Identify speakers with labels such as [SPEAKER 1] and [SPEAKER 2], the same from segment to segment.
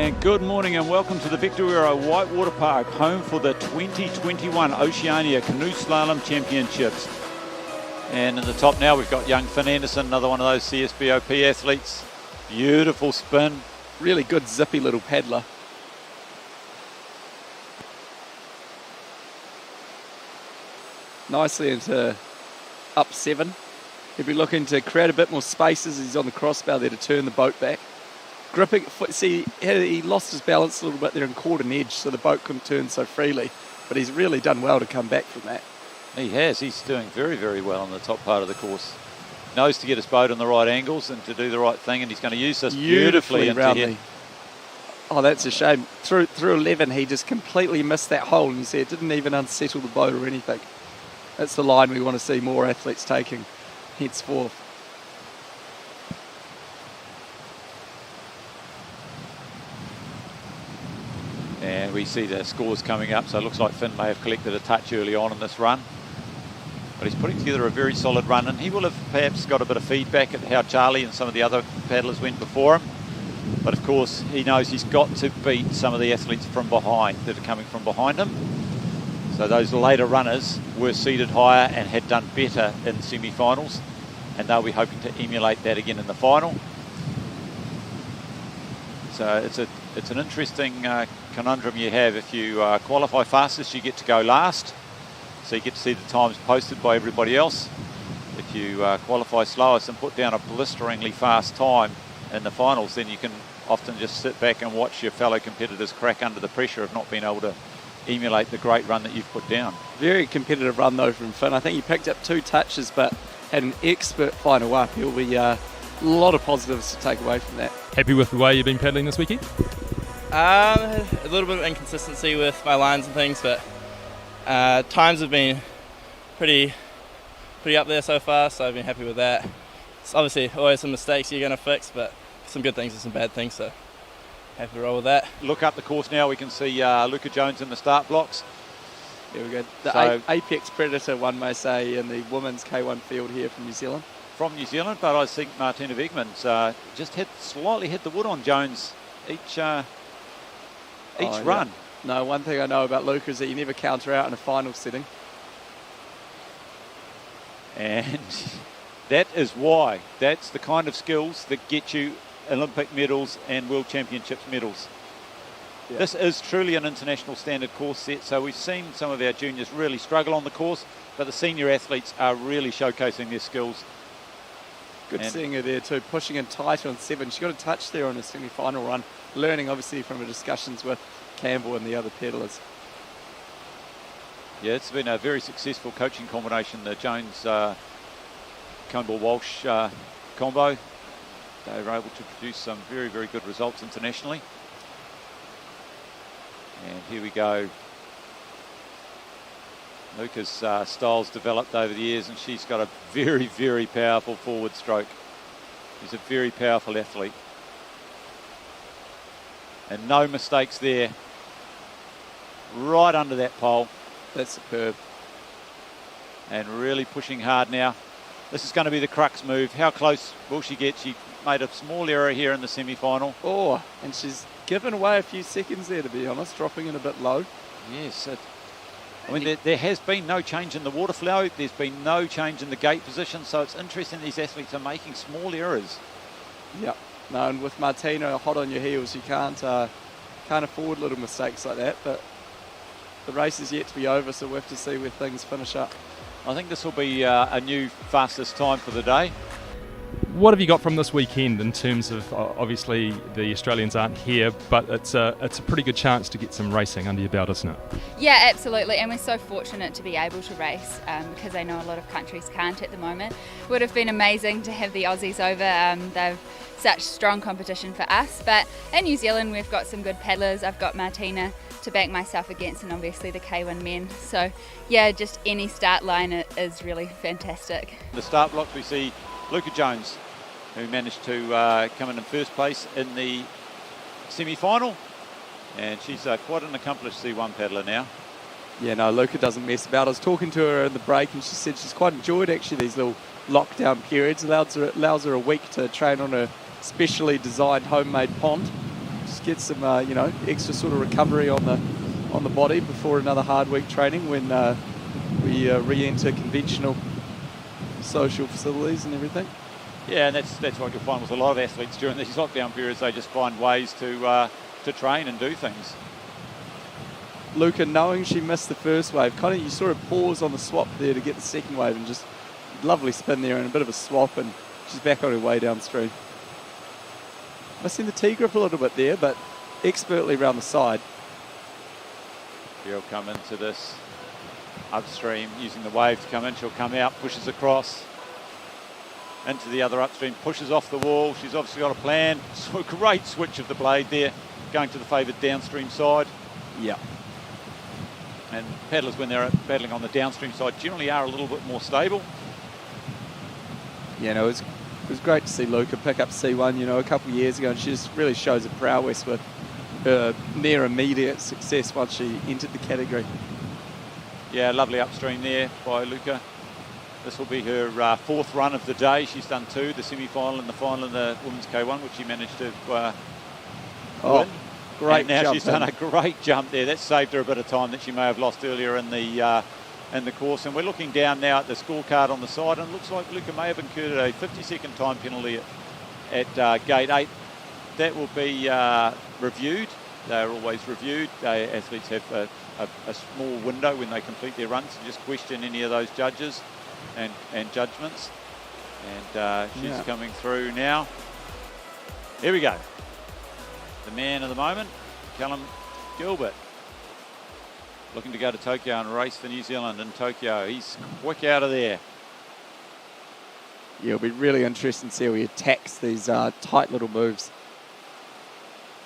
[SPEAKER 1] And good morning and welcome to the Victor Wero Whitewater Park, home for the 2021 Oceania Canoe Slalom Championships. And in the top now we've got young Finn Anderson, another one of those CSBOP athletes. Beautiful spin.
[SPEAKER 2] Really good zippy little paddler. Nicely into up 7. He'll be looking to create a bit more space as he's on the crossbar there to turn the boat back. Gripping, see, he lost his balance a little bit there and caught an edge, so the boat couldn't turn so freely. But he's really done well to come back from that.
[SPEAKER 1] He has. He's doing very, very well on the top part of the course. Knows to get his boat on the right angles and to do the right thing, and he's going to use this beautifully into here.
[SPEAKER 2] Oh, that's a shame. Through 11, he just completely missed that hole, and you see it didn't even unsettle the boat or anything. That's the line we want to see more athletes taking henceforth.
[SPEAKER 1] And we see the scores coming up, so it looks like Finn may have collected a touch early on in this run. But he's putting together a very solid run, and he will have perhaps got a bit of feedback at how Charlie and some of the other paddlers went before him. But of course, he knows he's got to beat some of the athletes from behind that are coming from behind him. So those later runners were seeded higher and had done better in the semi-finals, and they'll be hoping to emulate that again in the final. So it's an interesting conundrum you have. If you qualify fastest, you get to go last, so you get to see the times posted by everybody else. If you qualify slowest and put down a blisteringly fast time in the finals, then you can often just sit back and watch your fellow competitors crack under the pressure of not being able to emulate the great run that you've put down.
[SPEAKER 2] Very competitive run though from Finn. I think he picked up 2 touches but had an expert final up. He'll be a lot of positives to take away from that.
[SPEAKER 3] Happy with the way you've been paddling this weekend?
[SPEAKER 4] A little bit of inconsistency with my lines and things, but times have been pretty up there so far, so I've been happy with that. It's obviously always some mistakes you're going to fix, but some good things and some bad things, so happy to roll with that.
[SPEAKER 1] Look up the course now, we can see Luca Jones in the start blocks.
[SPEAKER 2] There we go. The apex predator, one may say, in the women's K1 field here from New Zealand.
[SPEAKER 1] From New Zealand, but I think Martina Wegmans just slightly hit the wood on Jones each run.
[SPEAKER 2] Yeah. No, one thing I know about Luca is that you never counter out in a final setting.
[SPEAKER 1] And that is why. That's the kind of skills that get you Olympic medals and World Championships medals. Yeah. This is truly an international standard course set, so we've seen some of our juniors really struggle on the course, but the senior athletes are really showcasing their skills.
[SPEAKER 2] Good seeing her there too, pushing in tight on 7. She got a touch there on her semi-final run, learning obviously from her discussions with Campbell and the other paddlers.
[SPEAKER 1] Yeah, it's been a very successful coaching combination, the Jones Campbell-Walsh combo. They were able to produce some very, very good results internationally. And here we go. Luca's style's developed over the years, and she's got a very, very powerful forward stroke. She's a very powerful athlete. And no mistakes there. Right under that pole.
[SPEAKER 2] That's superb.
[SPEAKER 1] And really pushing hard now. This is going to be the crux move. How close will she get? She made a small error here in the semi-final.
[SPEAKER 2] Oh, and she's given away a few seconds there, to be honest, dropping in a bit low.
[SPEAKER 1] Yes. I mean, there has been no change in the water flow. There's been no change in the gate position. So it's interesting these athletes are making small errors.
[SPEAKER 2] Yep. No, and with Martina hot on your heels, you can't afford little mistakes like that. But the race is yet to be over, so we'll have to see where things finish up.
[SPEAKER 1] I think this will be a new fastest time for the day.
[SPEAKER 3] What have you got from this weekend in terms of, obviously the Australians aren't here, but it's a pretty good chance to get some racing under your belt, isn't it?
[SPEAKER 5] Yeah, absolutely, and we're so fortunate to be able to race because I know a lot of countries can't at the moment. It would have been amazing to have the Aussies over. They've such strong competition for us, but in New Zealand we've got some good paddlers. I've got Martina to back myself against, and obviously the K1 men. So yeah, just any start line is really fantastic.
[SPEAKER 1] The start blocks we see Luca Jones, who managed to come in first place in the semi-final, and she's quite an accomplished C1 paddler now.
[SPEAKER 2] Yeah, no, Luca doesn't mess about. I was talking to her in the break, and she said she's quite enjoyed actually these little lockdown periods. Allows her a week to train on a specially designed homemade pond. Just get some, extra sort of recovery on the body before another hard week training when we re-enter conventional social facilities and everything.
[SPEAKER 1] Yeah, and that's what you'll find with a lot of athletes during these lockdown periods. They just find ways to train and do things.
[SPEAKER 2] Luca, knowing she missed the first wave, kind of you saw her pause on the swap there to get the second wave, and just lovely spin there and a bit of a swap, and she's back on her way downstream. Missing the T-grip a little bit there, but expertly around the side.
[SPEAKER 1] She'll come into this upstream using the wave to come in. She'll come out, pushes across into the other upstream, pushes off the wall. She's obviously got a plan. So a great switch of the blade there, going to the favoured downstream side.
[SPEAKER 2] Yeah.
[SPEAKER 1] And paddlers, when they're paddling on the downstream side, generally are a little bit more stable.
[SPEAKER 2] Yeah, no, it was great to see Luca pick up C1, a couple of years ago, and she just really shows her prowess with her near immediate success once she entered the category.
[SPEAKER 1] Yeah, lovely upstream there by Luca. This will be her fourth run of the day. She's done two, the semi-final and the final in the women's K1, which she managed to win.
[SPEAKER 2] Great
[SPEAKER 1] and now
[SPEAKER 2] jump
[SPEAKER 1] she's done a great jump there. That saved her a bit of time that she may have lost earlier in the course. And we're looking down now at the scorecard on the side, and it looks like Luca may have incurred a 50-second time penalty at gate 8. That will be reviewed. They're always reviewed. Athletes have a small window when they complete their runs to just question any of those judges and judgments. And she's coming through now. Here we go. The man of the moment, Callum Gilbert, looking to go to Tokyo and race for New Zealand in Tokyo. He's quick out of there.
[SPEAKER 2] Yeah, it'll be really interesting to see how he attacks these tight little moves.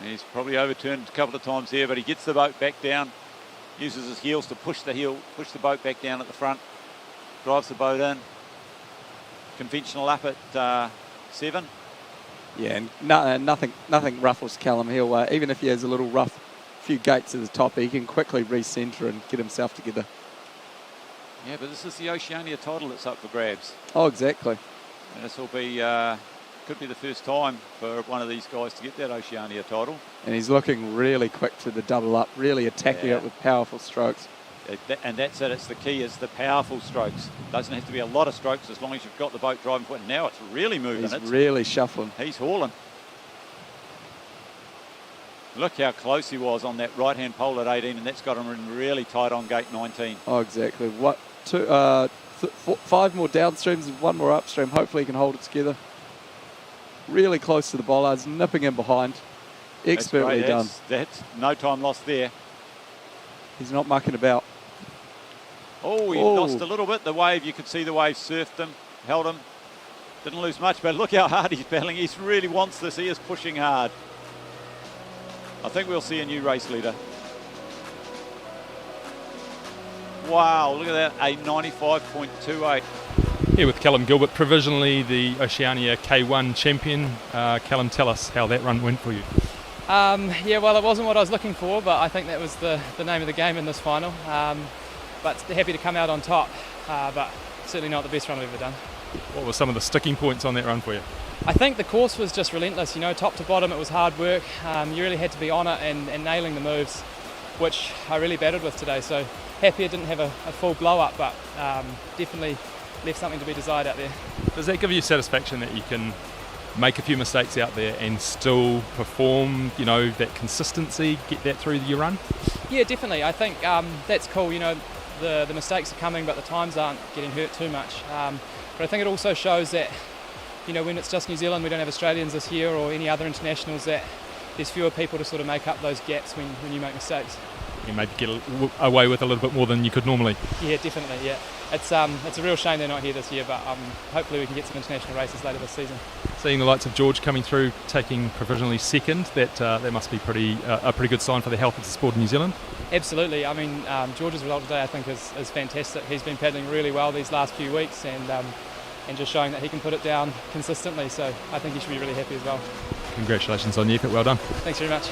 [SPEAKER 1] He's probably overturned a couple of times there, but he gets the boat back down, uses his heels to push the boat back down at the front, drives the boat in. Conventional up at 7.
[SPEAKER 2] Yeah, and nothing ruffles Callum. He'll even if he has a little rough few gates at the top, he can quickly recenter and get himself together.
[SPEAKER 1] Yeah, but this is the Oceania title that's up for grabs.
[SPEAKER 2] Oh, exactly.
[SPEAKER 1] And this will be could be the first time for one of these guys to get that Oceania title.
[SPEAKER 2] And he's looking really quick to the double up, really attacking it with powerful strokes.
[SPEAKER 1] And that's it. It's the key is the powerful strokes. Doesn't have to be a lot of strokes as long as you've got the boat driving point. Now it's really moving.
[SPEAKER 2] He's really shuffling.
[SPEAKER 1] He's hauling. Look how close he was on that right-hand pole at 18, and that's got him in really tight on gate 19.
[SPEAKER 2] Oh, exactly. 5 more downstreams and 1 more upstream. Hopefully he can hold it together. Really close to the bollards, nipping in behind. Expertly done.
[SPEAKER 1] That's no time lost there.
[SPEAKER 2] He's not mucking about.
[SPEAKER 1] Oh, he lost a little bit. The wave, you could see the wave surfed him, held him. Didn't lose much, but look how hard he's paddling. He really wants this. He is pushing hard. I think we'll see a new race leader. Wow, look at that, a 95.28.
[SPEAKER 3] Here with Callum Gilbert, provisionally the Oceania K1 champion. Callum, tell us how that run went for you.
[SPEAKER 6] Yeah, well, it wasn't what I was looking for, but I think that was the name of the game in this final. But happy to come out on top, but certainly not the best run I've ever done.
[SPEAKER 3] What were some of the sticking points on that run for you?
[SPEAKER 6] I think the course was just relentless, top to bottom it was hard work. You really had to be on it and nailing the moves, which I really battled with today. So happy I didn't have a full blow up, but definitely left something to be desired out there.
[SPEAKER 3] Does that give you satisfaction that you can make a few mistakes out there and still perform, that consistency, get that through your run?
[SPEAKER 6] Yeah, definitely. I think that's cool. The mistakes are coming, but the times aren't getting hurt too much. But I think it also shows that, when it's just New Zealand, we don't have Australians this year or any other internationals, that there's fewer people to sort of make up those gaps when you make mistakes.
[SPEAKER 3] You maybe get away with a little bit more than you could normally.
[SPEAKER 6] Yeah, definitely, yeah. It's a real shame they're not here this year, but hopefully we can get some international races later this season.
[SPEAKER 3] Seeing the likes of George coming through, taking provisionally second, that must be a pretty good sign for the health of the sport in New Zealand. Absolutely.
[SPEAKER 6] I mean, George's result today I think is fantastic. He's been paddling really well these last few weeks and just showing that he can put it down consistently, so I think he should be really happy as well.
[SPEAKER 3] Congratulations on the effort, well done.
[SPEAKER 6] Thanks very much.